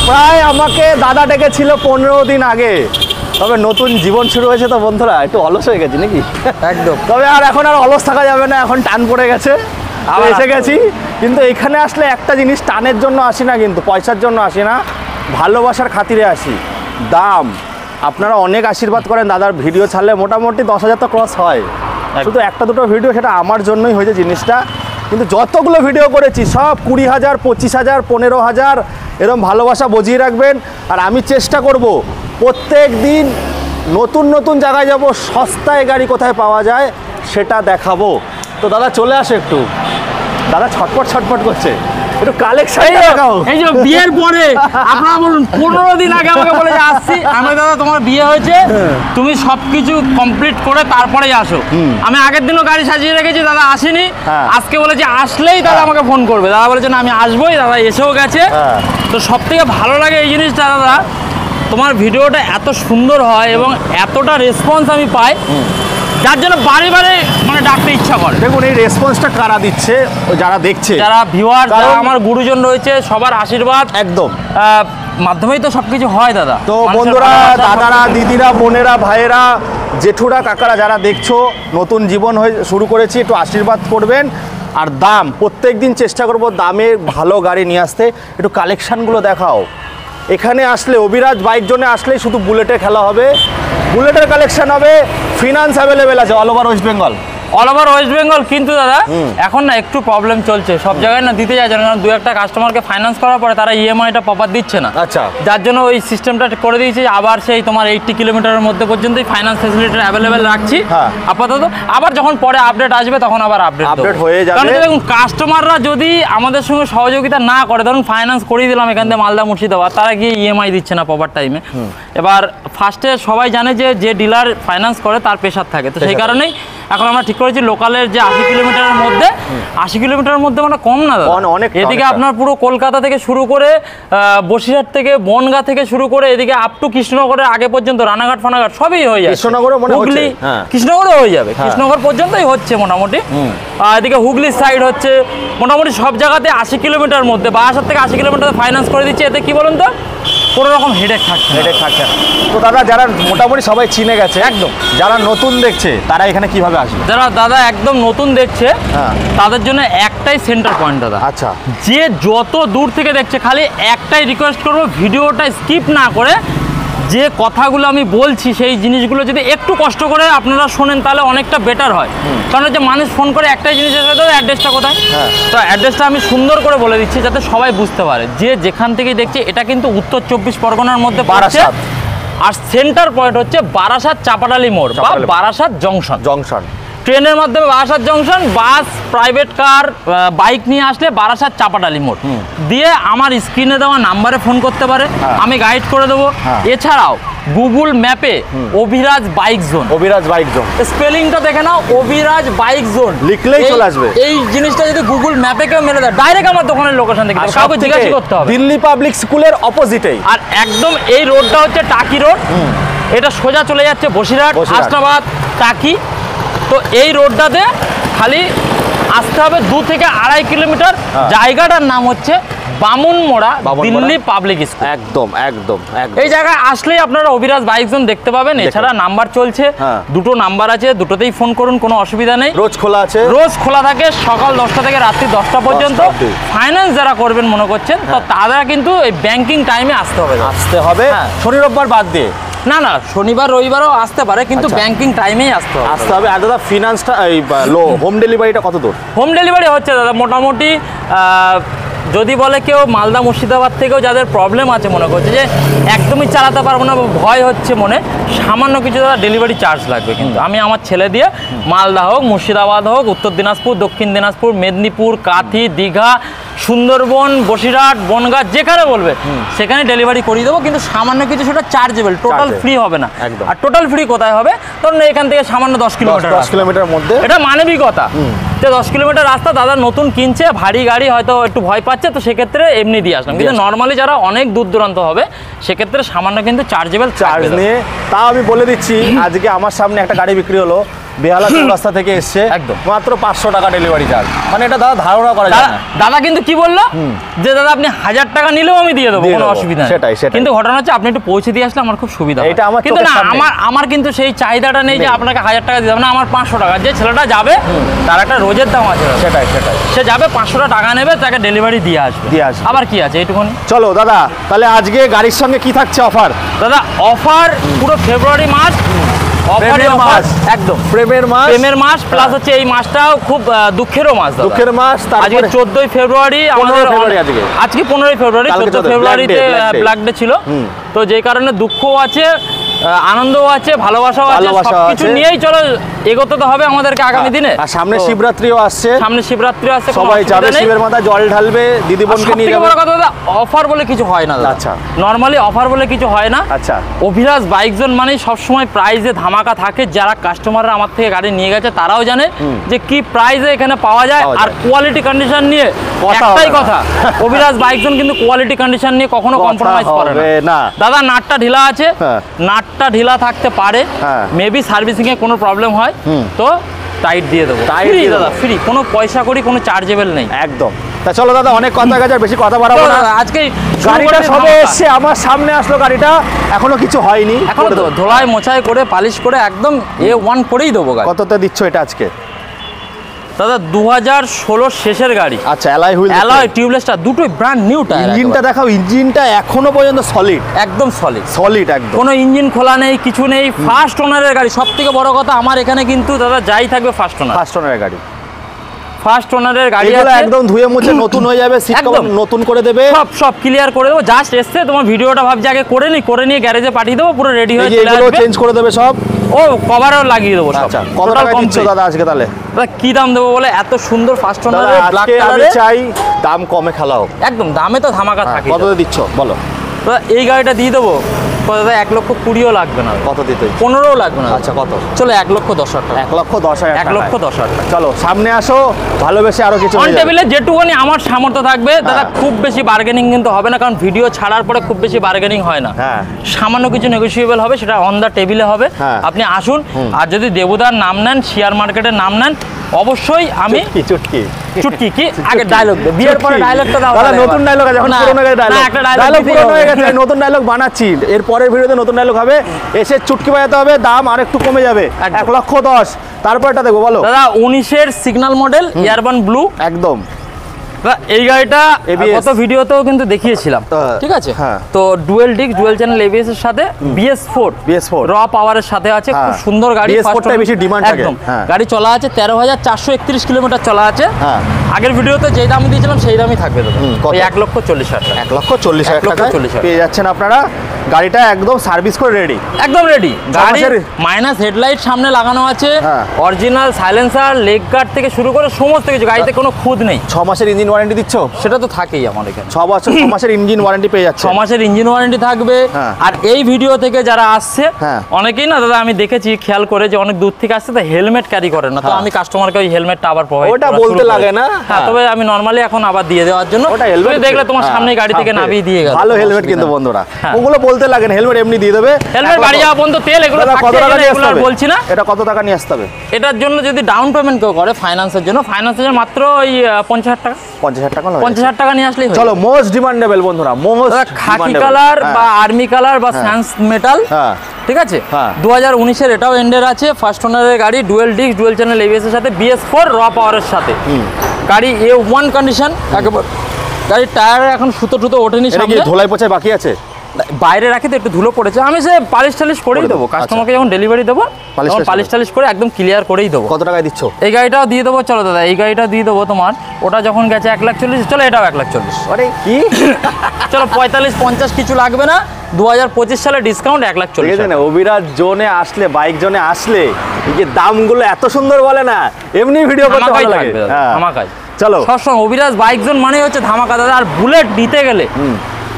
প্রায় আমাকে দাদা ডেকেছিল 15 দিন আগে, তবে নতুন জীবন শুরু হয়েছে তো বন্ধুরা একটু অলস হয়ে গেছি নাকি। একদম। তবে আর এখন আর অলস থাকা যাবে না, এখন টান পড়ে গেছে, আবার এসে গেছি। কিন্তু এখানে আসলে একটা জিনিস, টানের জন্য আসি না, কিন্তু পয়সার জন্য আসি না, ভালোবাসার খাতিরে আসি। দাম আপনারা অনেক আশীর্বাদ করেন, দাদার ভিডিও ছাড়লে মোটামুটি 10,000 তো ক্রস হয়, শুধু একটা দুটো ভিডিও, সেটা আমার জন্যই হয়েছে জিনিসটা। কিন্তু যতগুলো ভিডিও করেছি সব 20,000, 25,000, 15,000 এরকম ভালোবাসা বজিয়ে রাখবেন। আর আমি চেষ্টা করব প্রত্যেক দিন নতুন নতুন জায়গায় যাব, সস্তায় গাড়ি কোথায় পাওয়া যায় সেটা দেখাবো। তো দাদা চলে আসে একটু, দাদা ছটপট করছে, একটু কালেকশন দেখাও। এই যে বিয়ের পরে আপনারা বলুন 15 দিন আগে আমাকে বলে যে আসছি, আমি দাদা তোমার বিয়ে হয়েছে, তুমি সবকিছু কমপ্লিট করে তারপরেই আসো। আমি আগের দিনও গাড়ি সাজিয়ে রেখেছি, দাদা আসেনি, আজকে বলেছে আসলেই দাদা আমাকে ফোন করবে। দাদা বলেছে না আমি আসবোই, দাদা এসেও গেছে। তো সব থেকে ভালো লাগে এই জিনিসটা দাদা, তোমার ভিডিওটা এত সুন্দর হয় এবং এতটা রেসপন্স আমি পাই, যার জন্য বারে বারে মানে ডাকতে ইচ্ছা করে। দেখুন এই রেসপন্সটা কারা দিচ্ছে, যারা দেখছে, যারা ভিউয়ার, যারা আমার গুরুজন রয়েছে, সবার আশীর্বাদ একদম মাধ্যমেই তো সবকিছু হয় দাদা। তো বন্ধুরা, দাদারা, দিদিরা, বোনেরা, ভাইয়েরা, জেঠুরা, কাকারা যারা দেখছো, নতুন জীবন হয়ে শুরু করেছি, একটু আশীর্বাদ করবেন। আর দাম প্রত্যেক দিন চেষ্টা করব দামে ভালো গাড়ি নিয়ে আসতে। একটু কালেকশানগুলো দেখাও। এখানে আসলে অভিরাজ বাইক জোনে আসলেই শুধু বুলেটের খেলা হবে, বুলেটের কালেকশন হবে, ফিনান্স অ্যাভেলেবেল আছে all over West Bengal. All over West Bengal. কিন্তু দাদা এখন না একটু প্রবলেম চলছে, সব জায়গায় না দিতে যাচ্ছে না, কারণ দু একটা কাস্টমারকে ফাইন্যান্স করার পরে তারা ইএমআইটা প্রপার দিচ্ছে না। আচ্ছা, যার জন্য ওই সিস্টেমটা করে দিয়েছে, আবার সেই তোমার 80 কিলোমিটারের মধ্যে পর্যন্তই ফাইন্যান্স ফেসিলিটি অ্যাভেলেবেল রাখছি আপাতত। আবার যখন পরে আপডেট আসবে তখন আবার আপডেট হয়ে যাবে। কারণ দেখুন কাস্টমাররা যদি আমাদের সঙ্গে সহযোগিতা না করে, ধরুন ফাইন্যান্স করিয়ে দিলাম এখান থেকে মালদা মুর্শিদাবাদ, তারা গিয়ে ইএমআই দিচ্ছে না প্রপার টাইমে। এবার ফার্স্টে সবাই জানে যে ডিলার ফাইন্যান্স করে তার প্রেশার থাকে, তো সেই কারণেই এখন আমরা ঠিক করেছি লোকালের যে 80 কিলোমিটারের মধ্যে, 80 কিলোমিটারের মধ্যে মানে কম না দাদা। এদিকে আপনার পুরো কলকাতা থেকে শুরু করে বসিরহাট থেকে বনগাঁ থেকে শুরু করে এদিকে আপ টু কৃষ্ণনগরের আগে পর্যন্ত, রানাঘাট ফানাঘাট সবই হয়ে যায়। হুগলি, কৃষ্ণনগরও হয়ে যাবে, কৃষ্ণনগর পর্যন্তই হচ্ছে মোটামুটি। আর এদিকে হুগলির সাইড হচ্ছে, মোটামুটি সব জায়গাতে 80 কিলোমিটার মধ্যে, 62 থেকে 80 কিলোমিটার ফাইন্যান্স করে দিচ্ছে। এতে কি বলুন তো, কোনো রকম হেডেক থাকছে না। তো দাদা যারা মোটামুটি সবাই চিনে গেছে, একদম যারা নতুন দেখছে তারা এখানে কিভাবে আসবে? যারা দাদা একদম নতুন দেখছে তাদের জন্য একটাই সেন্টার পয়েন্ট দাদা। আচ্ছা, যে যত দূর থেকে দেখছে খালি একটাই রিকোয়েস্ট করবো, ভিডিওটা স্কিপ না করে যে কথাগুলো আমি বলছি সেই জিনিসগুলো যদি একটু কষ্ট করে আপনারা শোনেন তাহলে অনেকটা বেটার হয়। কারণ যে মানুষ ফোন করে একটাই জিনিস এসে তো অ্যাড্রেসটা কোথায়, তো অ্যাড্রেসটা আমি সুন্দর করে বলে দিচ্ছি যাতে সবাই বুঝতে পারে যে যেখান থেকে দেখছে এটা কিন্তু উত্তর 24 পরগনার মধ্যে বারাসাত, আর সেন্টার পয়েন্ট হচ্ছে বারাসাত চাপাডালি মোড় বা বারাসাত জংশন। ট্রেনের মাধ্যমে বারাসাত জংশন, বাস, প্রাইভেট কার, বাইক নিয়ে আসলে বারাসাত চাপাডালি মোড় দিয়ে আমার স্ক্রিনে দেওয়া নাম্বারে ফোন করতে পারে, আমি গাইড করে দেবো। এছাড়াও গুগল ম্যাপে অভিরাজ বাইক জোন, স্পেলিংটা দেখে নাও, অভিরাজ বাইক জোন লিখলেই চলে আসবে। এই জিনিসটা যদি গুগল ম্যাপে কেউ মেরে দেয় ডাইরেক্ট আমার দোকানের লোকেশন থেকে কাউকে জিজ্ঞাসা করতে হবে। দিল্লি পাবলিক স্কুলের অপোজিটেই, আর একদম এই রোডটা হচ্ছে টাকি রোড, এটা সোজা চলে যাচ্ছে বসিরহাট, হাসনাবাদ, টাকি। তো এই রোডটাতে খালি আসতে হবে 2 থেকে 2.5 কিলোমিটার। জায়গাটার নাম হচ্ছে বামুনমোড়া দিল্লি পাবলিক স্কুল। একদম এই জায়গায় আসলেই আপনারা অভিরাজ বাইক জোন দেখতে পাবেন। এছাড়া নাম্বার চলছে, দুটো নাম্বার আছে, দুটোতেই ফোন করুন, কোনো অসুবিধা নেই। রোজ খোলা আছে, রোজ খোলা থাকে সকাল 10টা থেকে রাত্রি 10টা পর্যন্ত। ফাইন্যান্স যারা করবেন মনে করছেন তো তারা কিন্তু এই ব্যাংকিং টাইমে আসতে হবে, শনি রোববার বাদ দিয়ে। না শনিবার রবিবারও আসতে পারে, কিন্তু ব্যাংকিং টাইমেই আসতে হবে। আর দাদা ফিনান্সটা হোম ডেলিভারিটা কত দূর? হোম ডেলিভারি হচ্ছে দাদা মোটামুটি, যদি বলে কেউ মালদা মুর্শিদাবাদ থেকেও যাদের প্রবলেম আছে, মনে করছে যে একদমই চালাতে পারবো না, ভয় হচ্ছে মনে, সামান্য কিছু দাদা ডেলিভারি চার্জ লাগবে। কিন্তু আমি আমার ছেলে দিয়ে মালদা হোক, মুর্শিদাবাদ হোক, উত্তর দিনাজপুর, দক্ষিণ দিনাজপুর, মেদিনীপুর, কাঁথি, দীঘা, সুন্দরবন, বসিরহাট, বনগাঁ, যেখানে বলবে সেখানে ডেলিভারি করিয়ে দেবো। কিন্তু সামান্য কিছু সেটা চার্জেবল, টোটাল ফ্রি হবে না। আর টোটাল ফ্রি কোথায় হবে? ধরুন এখান থেকে সামান্য 10 কিলোমিটার মধ্যে, এটা মানবিকতা। 10 কিলোমিটার রাস্তা দাদা নতুন কিনছে, ভারী গাড়ি হয়তো একটু ভয় পাচ্ছে, তো সেক্ষেত্রে এমনি দিয়ে আসলাম। কিন্তু নর্মালি যারা অনেক দূর দূরান্ত হবে সেক্ষেত্রে সামান্য কিন্তু চার্জেবল চার্জ নিয়ে। তাও আমি বলে দিচ্ছি, আজকে আমার সামনে একটা গাড়ি বিক্রি হলো, বেহালা রাস্তা থেকে এসছে, একদম। মাত্র 500 টাকা ডেলিভারি চার্জ। মানে এটা দাদা ধারণা করা যায় না। দাদা কিন্তু কি বললো যে দাদা আপনি 1000 টাকা নিলেও আমি দিয়ে দেবো, দিয়ে কোনো দেবো। অসুবিধা নেই। সেটাই। কিন্তু ঘটনা হচ্ছে আপনি একটু পৌঁছে দিয়ে আসলে আমার খুব সুবিধা হয়। এটা আমার কিন্তু চোখের না, সামনে। আমার কিন্তু সেই চাহিদাটা নেই যে আপনাকে 1000 টাকা দিতে হবে না, আমার 500 টাকা। যে ছেলেটা যাবে তার একটা রোজের দাম আছে, সেটাই। সে যাবে 500 টাকা নেবে, তাকে ডেলিভারি দিয়ে আসবে। আবার কি আছে এইটুকুনি। চলো দাদা, তাহলে আজকে গাড়ির সঙ্গে কি থাকছে অফার? দাদা অফার পুরো ফেব্রুয়ারি মাস, প্রেমের মাস, একদম প্রেমের মাস প্লাস হচ্ছে এই মাসটাও খুব দুঃখেরও মাস দাদা। দুঃখের মাস। আজকে 14ই ফেব্রুয়ারি, আমাদের আজকে 15ই ফেব্রুয়ারি, 14 ফেব্রুয়ারিতে ব্ল্যাক ডে ছিল। তো যেই কারণে দুঃখও আছে, আনন্দও আছে, ভালোবাসাও আছে, সবকিছু নিয়েই চলো এগোতে তো হবে আমাদেরকে আগামী দিনে। আর সামনে শিবরাত্রিও আসছে, সবাই যাবে শিবের মাথায় জল ঢালবে, দিদি বোনকে নিয়ে যাবে। বড় কথা দাদা, অফার বলে কিছু হয় না দাদা। আচ্ছা। নরমালি অফার বলে কিছু হয় না। আচ্ছা। অভিলাষ বাইক জোন মানেই সবসময় প্রাইজে ধামাকা থাকে। যারা কাস্টমাররা আমার থেকে গাড়ি নিয়ে গেছে তারাও জানে যে কি প্রাইজে এখানে পাওয়া যায়। আর কোয়ালিটি কন্ডিশন নিয়ে একটাই কথা, অভিলাষ বাইক জোন কিন্তু কোয়ালিটি কন্ডিশন নিয়ে কখনো কম্প্রোমাইজ করে না দাদা। নাটটা ঢিলা আছে, নাটটা ঢিলা থাকতে পারে, মেবি সার্ভিসিং এ কোনো প্রবলেম হয় তো টাইট দিয়ে দেবো, ফ্রি দাদা, ফ্রি, কোনো পয়সা করি, কোনো চার্জেবল নেই একদম। তা চলো দাদা, অনেক কথা গেছে, বেশি কথা বাড়াবো না। আজকে গাড়িটা সবে এসছে, আমার সামনে আসলো গাড়িটা, এখনো কিছু হয়নি। এখন তো ধোলাই মোছাই করে পালিশ করে একদম A1 করেই দেবো গাড়ি। কততে দিচ্ছ এটা আজকে? দাদা 2016 শেষের গাড়ি। আচ্ছা, অ্যালয় হুইল, অ্যালয় টিউবলেসটা দুটোই ব্র্যান্ড নিউ টায়ার। ইঞ্জিনটা দেখাও, ইঞ্জিনটা এখনো পর্যন্ত সলিড, একদম সলিড একদম, কোনো ইঞ্জিন খোলা নেই, কিছু নেই। ফার্স্ট ওনারের গাড়ি, সবথেকে বড় কথা আমার এখানে কিন্তু দাদা যাই থাকবে ফার্স্ট ওনারের গাড়ি। ফার্স্ট ওনারের গাড়ি আছে, একদম ধুয়ে মুছে নতুন হয়ে যাবে, সিট কভার নতুন করে দেবে, সব ক্লিয়ার করে দেবো। জাস্ট এসছে, তোমার ভিডিওটা ভাবছি আগে করে নিয়ে গ্যারেজে পাঠিয়ে দেবো, পুরো রেডি হয়ে চলে আসবে। চেঞ্জ করে দেবে সব, ও কভারও লাগিয়ে দেবো সব। আচ্ছা, কত টাকা দিচ্ছ দাদা আজকে তাহলে? দাদা কি দাম দেবো বলে, এত সুন্দর ফার্স্ট ওনারের ব্ল্যাক আমি কালারে চাই দাম কমে খেলাও, একদম দামে তো ধামাকা থাকে। কত দিচ্ছ বলো? দাদা এই গাড়িটা দিয়ে দেবো দাদা 1,20,000 লাগবে না। কত দিতে? 15ও লাগবে না। আচ্ছা, কত? চলো 1,10,000 টাকা। 1,10,000, 1,10,000 টাকা। চলো সামনে আসো, ভালোবেসে আরো কিছু অন টেবিলে যেটুকুনি আমার সামর্থ্য থাকবে দাদা, খুব বেশি বার্গেনিং কিন্তু হবে না, কারণ ভিডিও ছাড়ার পরে খুব বেশি বার্গেনিং হয় না। সামান্য কিছু নেগোসিয়েবল হবে, সেটা অন দ্য টেবিলে হবে। আপনি আসুন, আর যদি দেবুদার নাম নেন, শেয়ার মার্কেটের নাম নেন, অবশ্যই আমি চুটকি কি আগে ডায়লগ দেব, বিয়ের পরে ডায়লগটা দাও। দাদা নতুন ডায়লগ আছে, এখন পুরনো ডায়লগ পুরনো হয়ে গেছে, নতুন ডায়লগ বানাচ্ছি। এর পরের ভিডিওতে নতুন ডায়লগ হবে, এসে চুটকি বাজাতে হবে, দাম আর একটু কমে যাবে, 1,10,000। তারপর এটা দেখবো, বলো দাদা 19-এর সিগন্যাল মডেল ইয়ারবান ব্লু একদম। এই গাড়িটা গত ভিডিওতেও কিন্তু দেখিয়েছিলাম, ঠিক আছে? তো dual disc dual channel ABS এর সাথে BS4 র পাওয়ারের সাথে আছে, খুব সুন্দর গাড়ি। BS4টা বেশি ডিমান্ড থাকে। একদম গাড়ি চলা আছে 13,431 কিলোমিটার চলা আছে। আগের ভিডিওতে যেই দাম দিয়েছিলাম সেই দামই থাকবে দাদা, 1,40,000 টাকা। 1,40,000 টাকা পেয়ে যাচ্ছেন আপনারা। গাড়িটা একদম সার্ভিস করে রেডি, একদম রেডি। গাড়ির মাইনাস হেডলাইট সামনে লাগানো আছে, অরিজিনাল সাইলেন্সার, লেগ গার্ড থেকে শুরু করে সমস্ত কিছু, গাড়িতে কোনো খুঁত নেই। 6 মাসের ইঞ্জিন ওয়ারেন্টি দিচ্ছ? সেটা তো থাকেই আমার এখানে, 6 মাসের ইঞ্জিন ওয়ারেন্টি পেয়ে যাচ্ছে। 6 মাসের ইঞ্জিন ওয়ারেন্টি থাকবে। আর এই ভিডিও থেকে যারা আসছে অনেকেই না দাদা, আমি দেখেছি খেয়াল করে যে অনেক দূর থেকে আসছে তো হেলমেট ক্যারি করে না, তো আমি কাস্টমারকে ওই হেলমেটটা আবার প্রোভাইড ওটা বলতে লাগে না। তবে আমি নরমালি এখন আবার দিয়ে দেওয়ার জন্য, ওটা হেলমেট দেখলে তোমার সামনে গাড়ি থেকে নামিয়ে দিয়ে গেল। ভালো হেলমেট কিন্তু বন্ধুরা, ওগুলো বলতে লাগে না, হেলমেট এমনি দিয়ে দেবে। হেলমেট বাড়ি যাওয়া পর্যন্ত তেল, এগুলো কত টাকা নিয়ে আসতে হবে বলছি না। এটা কত টাকা নিয়ে আসতে হবে? এটার জন্য যদি ডাউন পেমেন্ট কেউ করে ফাইন্যান্সের জন্য, ফাইন্যান্সের মাত্র ওই 50,000 টাকা। 50,000 টাকা নিয়ে আসলেই। চলো মোস্ট ডিমান্ডেবল বন্ধুরা, খাকি কালার বা আর্মি কালার বা স্যান্স মেটাল, ঠিক আছে? 2019-এর এটাও এন্ডের আছে, ফার্স্ট ওনারের গাড়ি, dual disc dual channel ABS এর সাথে, BS4 র পাওয়ারের সাথে গাড়ি, A1 কন্ডিশন একেবারে। গাড়ির টায়ার এখন সুতো টুতো ওঠেনি, সামনে ধোলাই পোছাই বাকি আছে, বাইরে রাখি তো একটু ধুলো পড়েছে, আমি সে পালিশ টালিশ করেই দেবো কাস্টমারকে যখন ডেলিভারি দেবো, পালিশ টালিশ করে একদম ক্লিয়ার করেই দেবো। কত টাকায় দিচ্ছ? এই গাড়িটাও দিয়ে দেবো। চলো দাদা এই গাড়িটা দিয়ে দেবো তোমার, ওটা যখন গেছে 1,40,000, চলো এটাও 1,40,000। আরে কি চলো 45-50 কিছু লাগবে না, 2025 সালে ডিসকাউন্ট 1,40,000। অভিরাজ জোনে আসলে, বাইক জোনে আসলে এই যে দামগুলো এত সুন্দর বলে না, এমনি ভিডিও করতে ভালো লাগে। আমার কাজ চলো সবসময় অভিরাজ বাইক জোন মানে হচ্ছে ধামাকা দাদা। আর বুলেট নিতে গেলে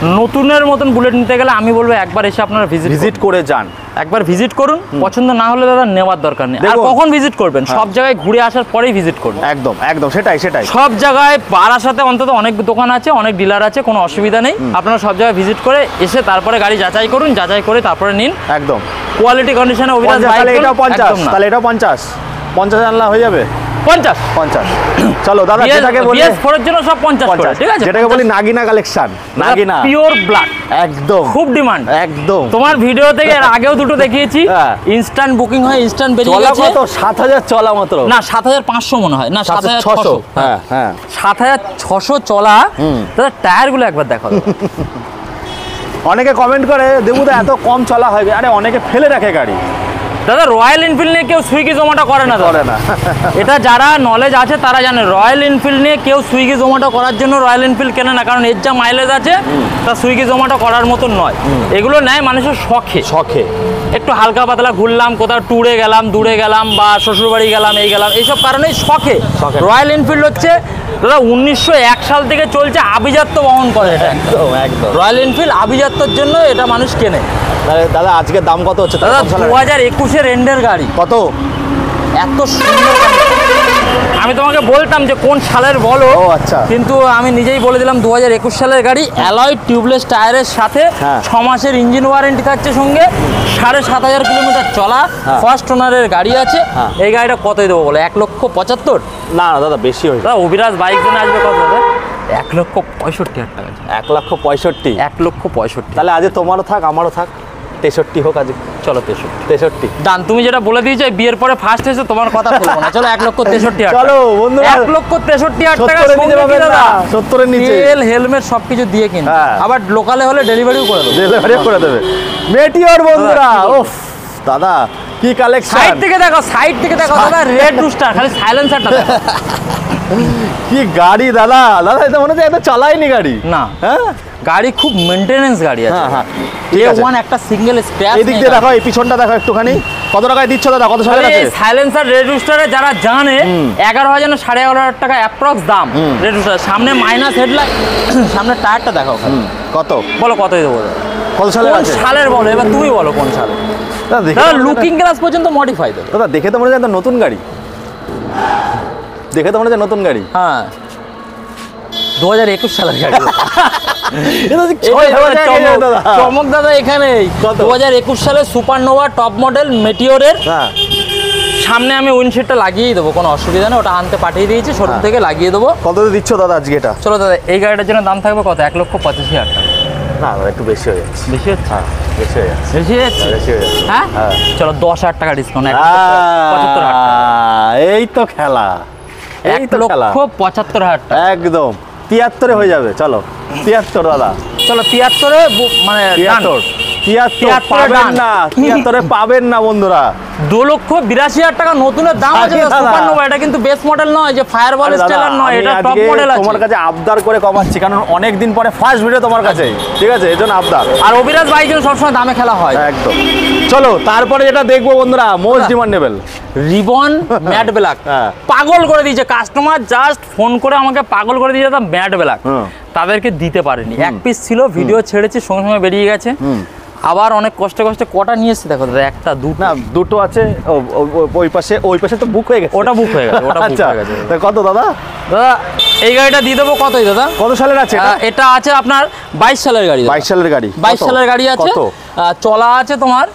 নতুনের মতন বুলেট নিতে গেলে আমি বলবো একবার এসে আপনারা ভিজিট করে যান। একবার ভিজিট করুন, পছন্দ না হলে দাদা নেওয়ার দরকার নেই। আর কখন ভিজিট করবেন? সব জায়গায় ঘুরে আসার পরেই ভিজিট করুন। একদম একদম, সেটাই সেটাই। সব জায়গায় বারাসাতে অন্তত অনেক দোকান আছে, অনেক ডিলার আছে, কোনো অসুবিধা নেই। আপনারা সব জায়গায় ভিজিট করে এসে তারপরে গাড়ি যাচাই করুন, যাচাই করে তারপরে নিন। একদম কোয়ালিটি কন্ডিশনে অভিরাজ বাইক। তাহলে এটাও 50, তাহলে এটাও 50 আনলা হয়ে যাবে 50। চলো দাদা, যেটাকে বলি BS4 এর জন্য সব 50 করে, ঠিক আছে? যেটাকে বলি Nagina collection, Nagina pure black, একদম খুব ডিমান্ড। একদম। তোমার ভিডিও থেকে এর আগেও দুটো দেখিয়েছি, ইনস্ট্যান্ট বুকিং হয়, ইনস্ট্যান্ট বেরিয়ে গেছে। কত 7000 চলা মাত্র? না 7500 মনে হয়, না 7600। হ্যাঁ হ্যাঁ 7600 চলা। দাদা টায়ার গুলো একবার দেখো। অনেকে কমেন্ট করে দেবুদা এত কম চলা হবে, আরে অনেকে ফেলে রাখে গাড়ি। দাদা রয়্যাল এনফিল্ড নিয়ে কেউ সুইগি জোম্যাটো করে না, করে না। এটা যারা নলেজ আছে তারা জানে। রয়্যাল এনফিল্ড নিয়ে কেউ সুইগি জোম্যাটো করার জন্য রয়্যাল এনফিল্ড কেনে না, কারণ এর যা মাইলেজ আছে তা সুইগি জোম্যাটো করার মতন নয়। এগুলো নেয় মানুষের শখে শখে, একটু হালকা পাতলা ঘুরলাম, কোথাও ট্যুরে গেলাম, দূরে গেলাম, বা শ্বশুরবাড়ি গেলাম, এই গেলাম, এইসব কারণেই শখে। রয়্যাল এনফিল্ড হচ্ছে দাদা 1901 সাল থেকে চলছে, আভিজাত্য বহন করে এটা। একদম একদম, রয়্যাল এনফিল্ড আভিজাত্যর জন্য এটা মানুষ কেনে। দাদা আজকে দাম কত হচ্ছে? দাদা 2021-এর এন্ডের গাড়ি। কত? এত সুন্দর। আমি তোমাকে বলতাম যে কোন সালের বলো, আচ্ছা, কিন্তু আমি নিজেই বলে দিলাম 2021 সালের গাড়ি। অ্যালয় টিউবলেস টায়ারের সাথে 6 মাসের ইঞ্জিন ওয়ারেন্টি থাকছে সঙ্গে, 7500 কিলোমিটার চলা, ফার্স্ট ওনারের গাড়ি আছে। এই গাড়িটা কতই দেবো বলো? 1,75,000? না না দাদা, বেশি হয়ে দাদা অভিরাজ বাইক জন্য আসবে কত দাদা? 1,65,000 টাকা। 1,65,000? 1,65,000। তাহলে আজ তোমারও থাক আমারও থাক, 63 হোক আজ। চলো 63 ডান। তুমি যেটা বলে দিয়েছো বিয়ের পরে ফার্স্ট এসে তোমার কথা বলবো না। চলো 1,63,000। চলো বন্ধুরা, 1,63,000 টাকা নিতে পারবেন না, 70 এর নিচে তেল হেলমেট সবকিছু দিয়ে কিন। আবার লোকালে হলে ডেলিভারিও করে দেবে। ডেলিভারি করে দেবে মেটিওর বন্ধুরা। উফ দাদা কি কালেকশন! সাইড থেকে দেখো, সাইড থেকে দেখো দাদা, রেড রুস্টার, খালি সাইলেন্সারটা দেখো। কি গাড়ি দাদা! দাদা এটা মনে হচ্ছে এত চালাইনি গাড়ি না। হ্যাঁ, গাড়ি খুব মেইনটেনেন্স গাড়ি আছে। হ্যাঁ হ্যাঁ, A1 একটা সিঙ্গেল স্ক্র্যাচ। এই দিক দিয়ে দেখো, এই পিছনটা দেখো একটুখানি। কত টাকায় দিচ্ছ দাদা? কত সালের আছে? সাইলেন্সার রেড রুস্টারে যারা জানে 11,000 না 11,500 টাকা অ্যাপ্রক্স দাম রেড রুস্টার। সামনে মাইনাস হেডলাইট, সামনে টায়ারটা দেখাও। কত বলো কতই দেবো? কত সালের কোন আছে? সালের বলো, এবার তুমি বলো কোন সালে। দাদা লুকিং গ্লাস পর্যন্ত মডিফাই দেবে। দাদা দেখে তো মনে হচ্ছে একটা নতুন গাড়ি, দেখে তো মনে হচ্ছে নতুন গাড়ি। হ্যাঁ 2021 সালের গাড়ি। চমক দাদা এখানেই। 2021 সালে সুপারনোভা টপ মডেল মেটিওরের সামনে আমি উইন্ডশিটটা লাগিয়েই দেবো, কোনো অসুবিধা নেই। ওটা আনতে পাঠিয়ে দিয়েছি, শোরুম থেকে লাগিয়ে দেবো। কত দিচ্ছ দাদা আজকে এটা? চলো দাদা, এই গাড়িটার জন্য দাম থাকবে কত? 1,85,000 টাকা। না দাদা একটু বেশি হয়ে যাচ্ছে। বেশি হচ্ছে? হ্যাঁ বেশি হয়ে যাচ্ছে, বেশি যাচ্ছে। বেশি হয়ে যাচ্ছে। হ্যাঁ চলো 10,000 টাকা ডিসকাউন্ট। 1,75,000। এই তো খেলা, এই তো খেলা। 1,75,000 টাকা একদম 73 হয়ে যাবে। চলো 73 দাদা, চলো 73-এ মানে 73 পাবেন না, 73-এ পাবেন না বন্ধুরা। 2,82,000 টাকা নতুনের দাম আছে সুপারনোভা। এটা কিন্তু বেস মডেল নয়, যে ফায়ারবল স্টাইলার নয়, এটা টপ মডেল আছে। তোমার কাছে আবদার করে কমাচ্ছি, কারণ অনেক দিন পরে ফার্স্ট ভিডিও তোমার কাছে, ঠিক আছে? এজন্য আবদার। আর অভিরাজ বাইক সবসময় দামে খেলা হয়। একদম। চলো তারপরে যেটা দেখবো বন্ধুরা, most demandable ribbon matte black. পাগল করে দিয়েছে কাস্টমার, জাস্ট ফোন করে আমাকে পাগল করে দিয়েছে ম্যাট ব্ল্যাক। তাদেরকে দিতে পারেনি, এক পিস ছিল, ভিডিও ছেড়েছি, সঙ্গে সঙ্গে বেরিয়ে গেছে। আবার অনেক কষ্টে কষ্টে কটা নিয়ে এসেছি দেখো দাদা, একটা দুটো আছে। ওই পাশে তো বুক হয়ে গেছে। ওটা বুক হয়ে গেছে, ওটা বুক হয়ে গেছে। কত দাদা? দাদা এই গাড়িটা দিয়ে দেবো কতই দাদা? কত সালের আছে এটা? আছে আপনার 22 সালের গাড়ি। 22 সালের গাড়ি? 22 সালের গাড়ি আছে। চলা আছে তোমার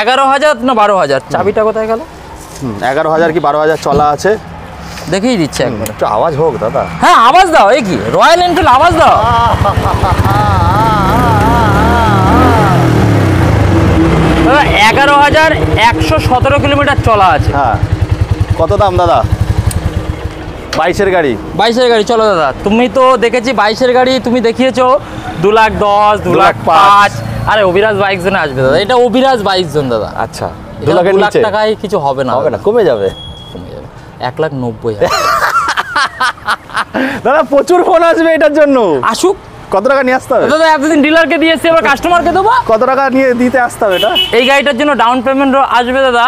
11,000 না 12,000। চাবিটা কোথায় গেল? 11,000 কি 12,000 চলা আছে, দেখেই দিচ্ছে একবার। একটু আওয়াজ হোক দাদা। হ্যাঁ আওয়াজ দাও। এই কি রয়্যাল এনফিল্ড, আওয়াজ দাও। 11,117 কিলোমিটার চলা আছে। হ্যাঁ কত দাম দাদা? 22-এর গাড়ি? 22-এর গাড়ি। চলো দাদা, তুমি তো দেখেছি 22-এর গাড়ি তুমি দেখিয়েছো 2,10,000, 2,05,000। আরে অভিরাজ বাইক জোনে আসবে দাদা, এটা অভিরাজ বাইক জোন দাদা। আচ্ছা 2,00,000 টাকায় কিছু হবে না, হবে না, কমে যাবে। 1,90,000 দাদা প্রচুর ফোন আসবে এটার জন্য। আসুক, কত টাকা নিয়ে আসতে হবে? দাদা এতদিন ডিলারকে দিয়ে এসছি, এবার কাস্টমারকে দেবো। কত টাকা নিয়ে দিতে আসতে হবে এটা? এই গাড়িটার জন্য ডাউন পেমেন্ট আসবে দাদা,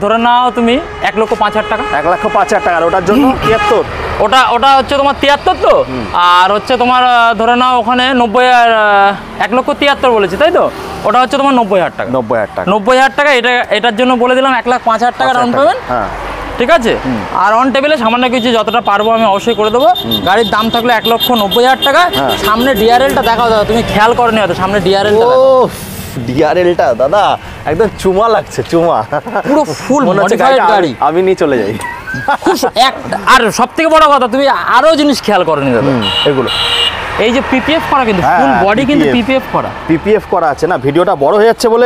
ধরে নাও তুমি 1,05,000 টাকা। 1,05,000 টাকা। ওটার জন্য 73? ওটা হচ্ছে তোমার 73 তো, আর হচ্ছে তোমার ধরে নাও ওখানে 90 আর 1,73,000 বলেছি তাই তো, ওটা হচ্ছে তোমার 90,000 টাকা। 90,000 টাকা। 90,000 টাকা। এটার জন্য বলে দিলাম 1,05,000 টাকা ডাউন পেমেন্ট। হ্যাঁ ঠিক আছে, আর অন টেবিলে সামান্য কিছু যতটা পারবো আমি অবশ্যই করে দেবো। গাড়ির দাম থাকলো 1,90,000 টাকা। সামনে ডিআরএলটা দেখাও দাদা, তুমি খেয়াল করনি হয়তো, সামনে ডিআরএলটা ডিআরএলটা দাদা একদম চুমা লাগছে, চুমা পুরো ফুল মডিফাইড গাড়ি। আমি নিয়ে চলে যাই। আর সব থেকে বড় কথা, তুমি আরো জিনিস খেয়াল করনি দাদা, এগুলো এই যে পিপিএফ করা, কিন্তু ফুল বডি কিন্তু পিপিএফ করা। পিপিএফ করা আছে না, ভিডিওটা বড় হয়ে যাচ্ছে বলে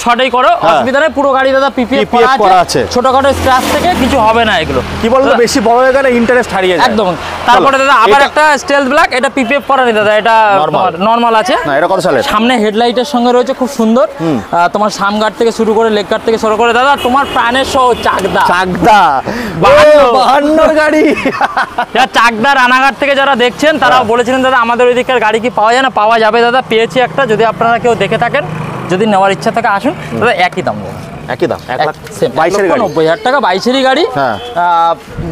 শর্টেই করো, অসুবিধা নেই। পুরো গাড়ি দাদা পিপিএফ করা আছে, ছোটখাটো স্ক্র্যাচ থেকে কিছু হবে না। এগুলো কি বলতো, বেশি বড় হয়ে গেলে ইন্টারেস্ট হারিয়ে যায় একদম। তারপরে দাদা আবার একটা স্টেলথ ব্ল্যাক, এটা পিপিএফ করা নেই দাদা, এটা নরমাল আছে। না এটা কত সালের? সামনে হেডলাইটের সঙ্গে রয়েছে খুব সুন্দর, তোমার সাম গার্ড থেকে শুরু করে লেগ গার্ড থেকে শুরু করে দাদা তোমার প্রাণের সহ চাকদা 52 গাড়ি। চাকদা রানাঘাট থেকে যারা দেখছেন তারাও বলেছিলেন দাদা আমাদের ওই দিকের গাড়ি কি পাওয়া যায় না, পাওয়া যাবে দাদা, পেয়েছি একটা। যদি আপনারা কেউ দেখে থাকেন, যদি নেওয়ার ইচ্ছা থাকে আসুন দাদা, একই দাম দেবো। একই দাম 1,90,000 টাকা। 22-এরই গাড়ি,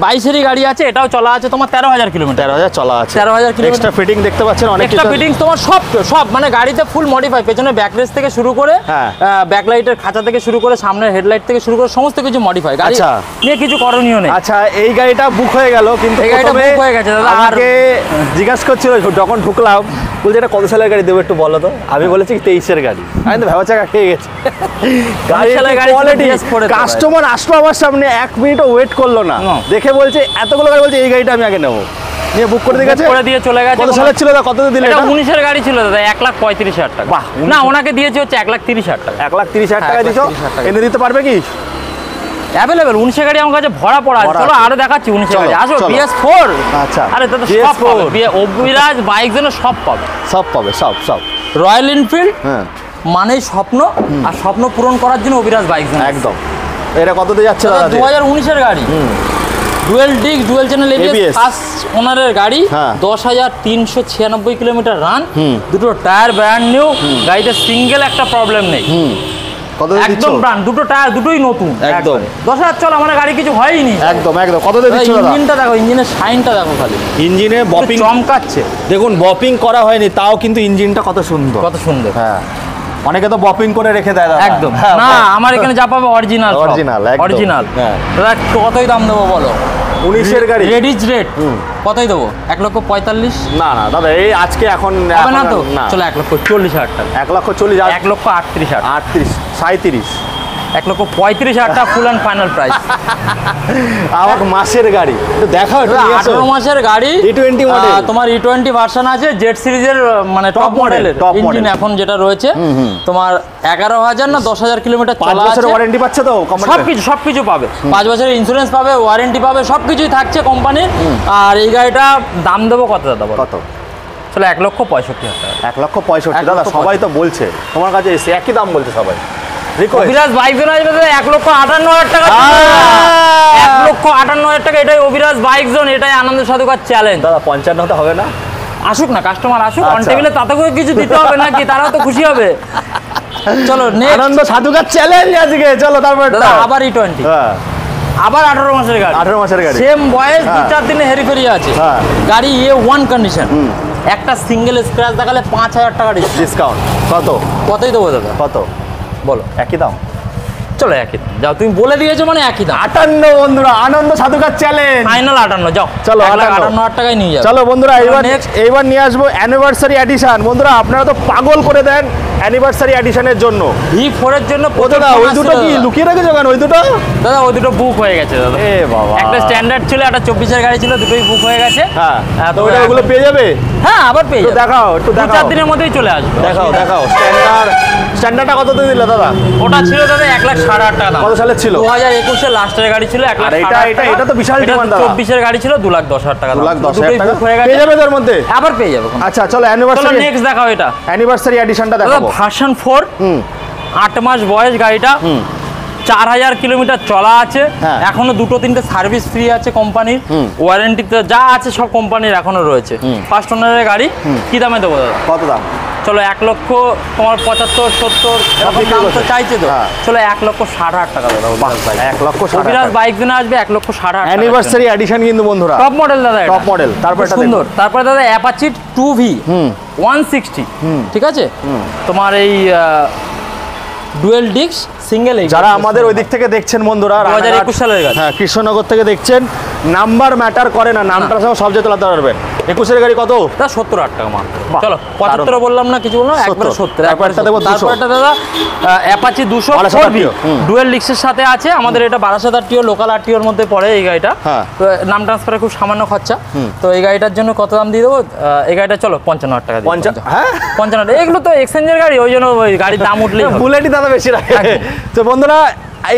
22-এরই গাড়ি আছে। এটাও চলা আছে তোমার 13,000 কিলোমিটার। 13,000 চলা আছে। 13,000 কিলোমিটার। এক্সট্রা ফিটিং দেখতে পাচ্ছেন, অনেক এক্সট্রা ফিটিংস তোমার সব মানে গাড়িতে ফুল মডিফাই। পেছনে ব্যাকরেস থেকে শুরু করে, ব্যাকলাইটের খাঁচা থেকে শুরু করে, সামনের হেডলাইট থেকে শুরু করে সমস্ত কিছু মডিফাই। গাড়ি নিয়ে কিছু করণীয় নেই। আচ্ছা, এই গাড়িটা বুক হয়ে গেল, কিন্তু এই গাড়িটা বুক হয়ে গেছে দাদা। আমাকে জিজ্ঞাসা করছিল যখন ঢুকলাম, বলছে এটা কত সালের গাড়ি দেবো একটু বলো তো। আমি বলেছি 23-এর গাড়ি। আমি তো ভেবা চাকা খেয়ে গেছি। কাস্টমার আসলো আমার সামনে, 1 মিনিটও ওয়েট করলো না, দেখে বলছে এতগুলো গাড়ি, বলছে এই গাড়িটা আমি আগে নেবো, নিয়ে বুক করে দিয়ে গেছে, করে দিয়ে চলে গেছে। কত সালের ছিল দাদা, কত দিলে? এটা 19-এর গাড়ি ছিল দাদা, 1,35,000 টাকা। বাহ, না ওনাকে দিয়েছে হচ্ছে 1,30,000 টাকা। 1,30,000 টাকা দিছো, এনে দিতে পারবে কি? অ্যাভেলেবেল 19-এর গাড়ি আমার কাছে ভরা পড়া আছে। চলো আরো দেখাচ্ছি 19-এর গাড়ি। আসো BS4। আচ্ছা, আরে দাদা সব পাবে, অভিরাজ বাইক জন্য সব পাবে, সব। রয়্যাল এনফিল্ড হ্যাঁ মানেই স্বপ্ন, আর স্বপ্ন পূরণ করার জন্য অভিরাজ বাইক জন্য একদম। এটা কততে যাচ্ছে দাদা? 2019-এর গাড়ি, dual disc, dual channel ABS, first ওনারের গাড়ি, 10,396 কিলোমিটার রান, দুটো টায়ার ব্র্যান্ড নিউ। গাড়িতে সিঙ্গেল একটা প্রবলেম নেই, কত একদম ব্র্যান্ড, দুটো টায়ার দুটোই নতুন একদম। 10,000 চল, আমার গাড়ি কিছু হয়নি একদম। কত দিচ্ছ দাদা? ইঞ্জিনটা দেখো, ইঞ্জিনের শাইনটা দেখো, খালি ইঞ্জিনে বপিং চমকাচ্ছে। দেখুন, বপিং করা হয়নি, তাও কিন্তু ইঞ্জিনটা কত সুন্দর, কত সুন্দর। হ্যাঁ, অনেকে তো বপিং করে রেখে দেয় দাদা। একদম না, আমার এখানে যা পাবে অরিজিনাল। অরিজিনাল। দাদা কতই দাম দেবো বলো? 19-এর গাড়ি রেডিজ রেট কতই দেবো? 1,45,000। না দাদা, এই আজকে এখন হবে না তো, চলো 1,40,000 টাকা। 1,40,000, 1,38,000, 37, 1,35,000 টাকা ফুল অ্যান্ড ফাইনাল প্রাইস। আমার মাসের গাড়ি দেখাও, 18 মাসের গাড়ি, E20 মডেল, তোমার E20 ভার্সন আছে, জেড সিরিজের মানে টপ মডেলের ইঞ্জিন এখন যেটা রয়েছে, তোমার 11,000 না 10,000 কিলোমিটার চলা আছে। 5 বছরের ওয়ারেন্টি পাচ্ছে তো? সবকিছু পাবে, 5 বছরের ইন্স্যুরেন্স পাবে, ওয়ারেন্টি পাবে, সবকিছুই থাকছে কোম্পানির। আর এই গাড়িটা দাম দেবো কত দাদা? কত? চলো 1,65,000 টাকা। 1,65,000 দাদা, সবাই তো বলছে তোমার কাছে এসে একই দাম বলছে সবাই। অভিরাজ বাইক জোন আসবে 1,58,000 টাকা। 1,58,000 টাকা, এটাই অভিরাজ বাইক জোন, এটাই আনন্দ সাধুকার চ্যালেঞ্জ। দাদা 55 হতে হবে না? আসুক না, কাস্টমার আসুক, অন টেবিলে তাতে করে কিছু দিতে হবে নাকি, তারাও তো খুশি হবে। চলো আনন্দ সাধুকার চ্যালেঞ্জ আজকে। চলো তারপর আবার E20, আবার 18 মাসের গাড়ি, 18 মাসের গাড়ি, সেম বয়স, 2-4 দিনে হেরিফেরি আছে। গাড়ি A1 কন্ডিশন, একটা সিঙ্গেল স্ক্র্যাচ দেখালে 5,000 টাকা ডিসকাউন্ট। কতই দেবো দাদা? কত বলো? একই দাম। চলো একই দাম, যাও, তুমি বলে দিয়েছো মানে একই দাম। 58 বন্ধুরা, আনন্দ সাধুকার চ্যালেঞ্জ ফাইনাল 58। যাও, চলো 58,000 টাকায় নিয়ে যাও। চলো বন্ধুরা, এইবার নিয়ে আসবো অ্যানিভার্সারি এডিশন। বন্ধুরা আপনারা তো পাগল করে দেন অ্যানিভার্সারি এডিশনের জন্য, V4 এর জন্য। দাদা ওই দুটো কি লুকিয়ে রেখেছো কেন? ওই দুটো দাদা, ওই দুটো বুক হয়ে গেছে দাদা। এ বাবা, একটা স্ট্যান্ডার্ড ছিল, একটা 24-এর গাড়ি ছিল, দুটোই বুক হয়ে গেছে। হ্যাঁ, তো ওগুলো পেয়ে যাবে? হ্যাঁ, আবার পেয়ে যাবে। দেখাও, একটু দেখাও, 2-4 দিনের মধ্যেই চলে আসবে। দেখাও স্ট্যান্ডার্ডটা কত দিয়ে দিলে দাদা? ওটা ছিল দাদা 1,60,000 টাকা দাম। কত সালে ছিল? 2021-এর লাস্টের গাড়ি ছিল, 1,60,000 এটা তো বিশাল ডিমান্ড দাদা। 24-এর গাড়ি ছিল 2,10,000 টাকা। 2,10,000 টাকা হয়ে গেছে, পেয়ে যাবে তার মধ্যে, আবার পেয়ে যাবে। আচ্ছা চলো অ্যানিভার্সারি, নেক্সট দেখাও, এটা অ্যানিভার্সারি এডিশনটা দেখাবো। ভার্সন 4, 8 মাস বয়স গাড়িটা, 4000 কিলোমিটার চলা আছে, হ্যাঁ। এখনো 2-3টে সার্ভিস ফ্রি আছে কোম্পানির, ওয়ারেন্টিতে যা আছে সব কোম্পানির এখনো রয়েছে। ফার্স্ট ওনারের গাড়ি কি দামে দেবো দাদা? কত দাম? চলো 1 লক্ষ তোমার 75-70 এরকম দাম তো চাইছে তো, হ্যাঁ। চলো 1,60,000 টাকা দাদা। 1,60,000 অভিরাজ বাইক জেনে আসবে 1,60,000 অ্যানিভার্সারি এডিশন কিন্তু বন্ধুরা, টপ মডেল দাদা, টপ মডেল। তারপর খুব সুন্দর। তারপরে দাদা অ্যাপাচি 2V 160, ঠিক আছে, তোমার এই ডুয়েল ডিস্ক সিঙ্গেল। যারা আমাদের ওই দিক থেকে দেখছেন বন্ধুরা, 2021 সালের গাড়ি, হ্যাঁ কৃষ্ণনগর থেকে দেখছেন, নাম্বার ম্যাটার করে না, নামটা সব যেতে চালাতে পারবেন। 21-এর গাড়ি কত? 70,000 টাকা মাত্র। বাহ, চলো 75 বললাম না, কিছু বললাম না, একবারে 70। তারপরটা দেবো 200। তারপরটা দাদা অ্যাপাচি 200 4V ডুয়েল ডিস্কের সাথে আছে। আমাদের এটা 12,000 আরটিও, লোকাল আরটিওর মধ্যে পড়ে এই গাড়িটা। হ্যাঁ। তো নাম ট্রান্সফারে খুব সামান্য খরচা, তো এই গাড়িটার জন্য কত দাম দিয়ে দেবো? এই গাড়িটা চলো 55,000 টাকা দিয়ে 50, হ্যাঁ 55। এগুলো তো এক্সচেঞ্জের গাড়ি, ওই জন্য ওই গাড়ির দাম উঠলেই হবে। বুলেটই দাদা বেশি রাখে। তো বন্ধুরা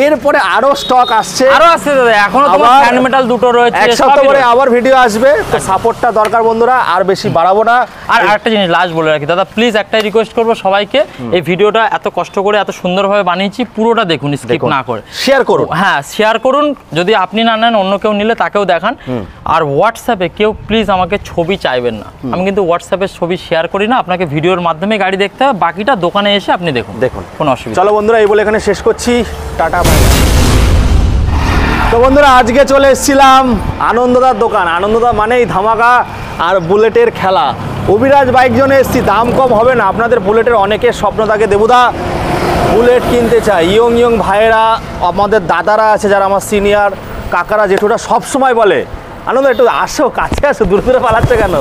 এরপরে আরো স্টক আসছে, আরো আসছে দাদা, এখনো তোমার আবার ফ্যান মেটাল দুটো রয়েছে, এক সপ্তাহ পরে আবার ভিডিও আসবে। তো সাপোর্টটা দরকার বন্ধুরা, আর বেশি বাড়াবো না। আর একটা জিনিস লাস্ট বলে রাখি দাদা, প্লিজ একটাই রিকোয়েস্ট করবো সবাইকে, এই ভিডিওটা এত কষ্ট করে এত সুন্দরভাবে বানিয়েছি, পুরোটা দেখুন, স্কিপ না করে। শেয়ার করুন, হ্যাঁ শেয়ার করুন, যদি আপনি না নেন অন্য কেউ নিলে তাকেও দেখান। আর হোয়াটসঅ্যাপে কেউ প্লিজ আমাকে ছবি চাইবেন না, আমি কিন্তু হোয়াটসঅ্যাপে ছবি শেয়ার করি না, আপনাকে ভিডিওর মাধ্যমে গাড়ি দেখতে হবে, বাকিটা দোকানে এসে আপনি দেখুন, কোনো অসুবিধা। চলো বন্ধুরা এই বলে এখানে শেষ করছি, টাটা বাই। তো বন্ধুরা আজকে চলে এসেছিলাম আনন্দদার দোকান। আনন্দদা মানেই ধামাকা আর বুলেটের খেলা। অভিরাজ বাইক জোনে এসেছি, দাম কম হবে না। আপনাদের বুলেটের অনেকের স্বপ্ন থাকে, দেবুদা বুলেট কিনতে চায়, ইয়ং ভাইয়েরা, আমাদের দাদারা আছে যারা আমার সিনিয়র, কাকারা জেঠুরা সব সময় বলে আনন্দ একটু আসো, কাছে আসো, দূরে দূরে পালাচ্ছে কেন?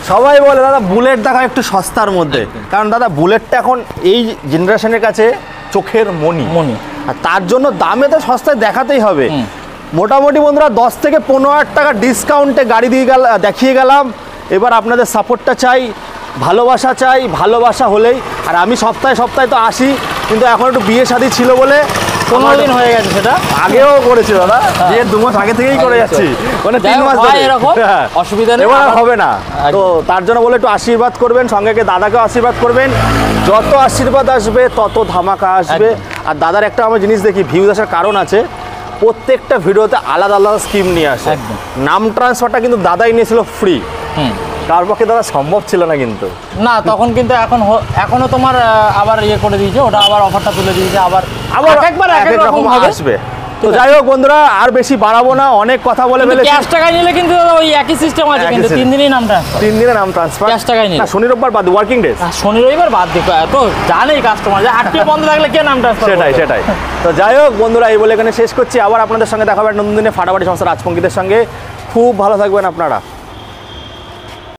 সবাই বলে দাদা বুলেট দেখা একটু সস্তার মধ্যে, কারণ দাদা বুলেটটা এখন এই জেনারেশনের কাছে চোখের মণি। আর তার জন্য দামে তো সস্তায় দেখাতেই হবে। মোটামুটি বন্ধুরা 10 থেকে 15,000 টাকা ডিসকাউন্টে গাড়ি দেখিয়ে গেলাম। এবার আপনাদের সাপোর্টটা চাই, ভালোবাসা চাই, ভালোবাসা হলেই। আর আমি সপ্তাহে সপ্তাহে তো আসি, কিন্তু এখন একটু বিয়ে শাদী ছিল বলে 15 দিন হয়ে গেছে, সেটা আগেও করেছি দাদা, বিয়ের 2 মাস আগে থেকেই করে যাচ্ছি, মানে 3 মাস ধরে। এরকম হ্যাঁ, অসুবিধা নেই, এবার হবে না। তো তার জন্য বলে একটু আশীর্বাদ করবেন, সঙ্গে দাদাকেও আশীর্বাদ করবেন। যত আশীর্বাদ আসবে তত ধামাকা আসবে। আর দাদার একটা আমরা জিনিস দেখি, ভিউজ আসার কারণ আছে, প্রত্যেকটা ভিডিওতে আলাদা আলাদা স্কিম নিয়ে আসে। নাম ট্রান্সফারটা কিন্তু দাদাই নিয়েছিল ফ্রি, তার পক্ষে দাদা সম্ভব ছিল না কিন্তু না তখন, কিন্তু এখনো তোমার আবার ইয়ে করে দিয়েছে, ওটা আবার অফারটা তুলে দিয়েছে, আবার একবার এক এক রকম আসবে। তো যাই হোক বন্ধুরা আর বেশি বাড়াবো না, অনেক কথা বলে ফেলেছি। ক্যাশ টাকা নিলে কিন্তু ওই একই সিস্টেম আছে, কিন্তু 3 দিনই নাম ট্রান্সফার, 3 দিনে নাম ট্রান্সফার, ক্যাশ টাকাই নিলে। না শনি রোববার বাদ, ওয়ার্কিং ডেজ, শনি রবিবার বাদ দেখো, এত জানেই কাস্টমার যে আটকে বন্ধ থাকলে কে নাম ট্রান্সফার। সেটাই। তো যাই হোক বন্ধুরা এই বলে এখানে শেষ করছি, আবার আপনাদের সঙ্গে দেখা হবে নতুন দিনে ফাটাফাটি সংস্থা রাজপঙ্কিতের সঙ্গে। খুব ভালো থাকবেন আপনারা।